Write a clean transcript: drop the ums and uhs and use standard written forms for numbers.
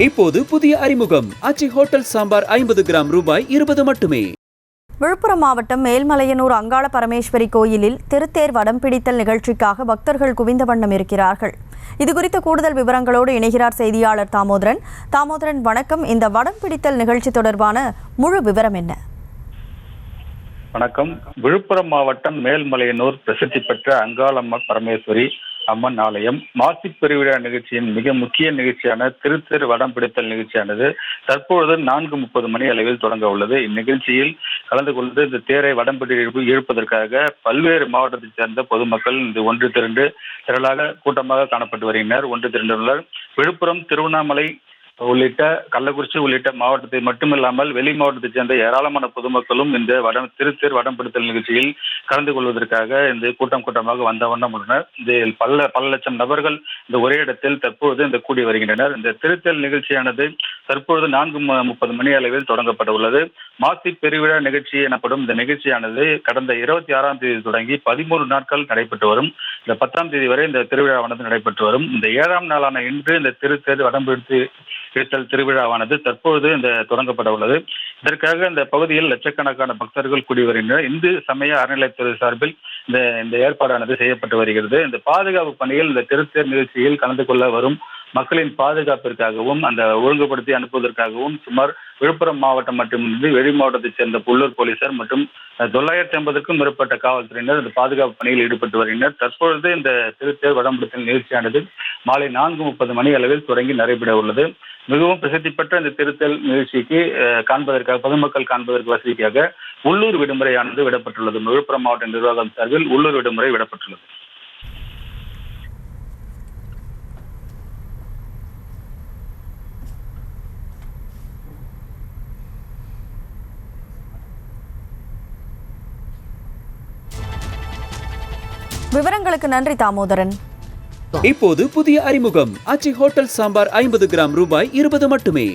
இப்போது புதிய அறிமுகம் ஆச்சி ஹோட்டல் சாம்பார் 50 கிராம் ரூபாய் 20 மட்டுமே. விழுப்புரம் மாவட்டம் மேல்மலையனூர் அங்காள பரமேஸ்வரி கோயிலில் திருத்தேர் வடம் பிடித்தல் நிகழ்ச்சிக்காக பக்தர்கள் குவிந்த வண்ணம் இருக்கிறார்கள். இதுகுறித்த கூடுதல் விவரங்களோடு இணைகிறார் செய்தியாளர் தாமோதரன். தாமோதரன், வணக்கம். இந்த வடம் பிடித்தல் நிகழ்ச்சி தொடர்பான முழு விவரம் என்ன? வணக்கம். விழுப்புரம் மாவட்டம் மேல்மலையனூர் பிரசித்தி பெற்ற அங்காளம்ம பரமேஸ்வரி அம்மன் ஆலயம் மாசி பெருவிழா நிகழ்ச்சியின் மிக முக்கிய நிகழ்ச்சியான திருத்தேர் வடம் பிடித்தல் நிகழ்ச்சியானது தற்பொழுது 4:30 மணி அளவில் தொடங்க உள்ளது. இந்நிகழ்ச்சியில் கலந்து கொண்டு இந்த தேரை வடம் இழுப்பதற்காக பல்வேறு மாவட்டத்தைச் சேர்ந்த பொதுமக்கள் இந்த ஒன்று திரண்டு திரளாக கூட்டமாக காணப்பட்டு வருகின்றனர். ஒன்று திரண்டுள்ளனர். விழுப்புரம், திருவண்ணாமலை உள்ளிட்ட கள்ளக்குறிச்சி உள்ளிட்ட மாவட்டத்தை மட்டுமில்லாமல் வெளி மாவட்டத்தைச் சேர்ந்த ஏராளமான பொதுமக்களும் இந்த திருத்தேர் வடம் பிடித்தல் நிகழ்ச்சியில் கலந்து கொள்வதற்காக இந்த கூட்டமாக வந்த வண்ணம் உள்ளனர். இதில் பல லட்சம் நபர்கள் இந்த ஒரே இடத்தில் தற்பொழுது இந்த கூடி வருகின்றனர். இந்த திருத்தேர் நிகழ்ச்சியானது தற்பொழுது 4:30 மணி அளவில் தொடங்கப்பட உள்ளது. மாசி பெருவிழா நிகழ்ச்சி எனப்படும் இந்த நிகழ்ச்சியானது கடந்த 26ஆம் தேதி தொடங்கி 13 நாட்கள் நடைபெற்று வரும். இந்த 10ஆம் தேதி வரை இந்த திருவிழாவானது நடைபெற்று வரும். இந்த 7ஆம் நாளான இன்று இந்த திருத்தேர் வடம் பிடித்தல் திருவிழாவானது தற்பொழுது இந்த தொடங்கப்பட உள்ளது. இதற்காக இந்த பகுதியில் லட்சக்கணக்கான பக்தர்கள் கூடி வருகின்றனர். இந்து சமய அறநிலையத்துறை சார்பில் இந்த ஏற்பாடானது செய்யப்பட்டு வருகிறது. இந்த பாதுகாப்பு பணியில் இந்த திருத்தேர் நிகழ்ச்சியில் கலந்து கொள்ள வரும் மக்களின் பாதுகாப்பிற்காகவும் அந்த ஒழுங்குபடுத்தி அனுப்புவதற்காகவும் சுமார் விழுப்புரம் மாவட்டம் மட்டுமின்றி வெளி மாவட்டத்தைச் சேர்ந்த உள்ளூர் போலீசார் மற்றும் 950க்கும் மேற்பட்ட காவல்துறையினர் இந்த பாதுகாப்பு பணியில் ஈடுபட்டு வருகின்றனர். தற்பொழுது இந்த திருத்தேர் வடம் பிடித்தல் நிகழ்ச்சியானது மாலை 4:30 மணி அளவில் தொடங்கி நடைபெற உள்ளது. மிகவும் பிரசித்தி பெற்ற இந்த திருத்தேர் நிகழ்ச்சிக்கு பொதுமக்கள் காண்பதற்கு வசதிக்காக உள்ளூர் விடுமுறையானது விடப்பட்டுள்ளது. விழுப்புரம் மாவட்ட நிர்வாகம் சார்பில் உள்ளூர் விடுமுறை விடப்பட்டுள்ளது. விவரங்களுக்கு நன்றி தாமோதரன். இப்போது புதிய அறிமுகம் ஆச்சி ஹோட்டல் சாம்பார் 50 கிராம் ரூபாய் 20 மட்டுமே.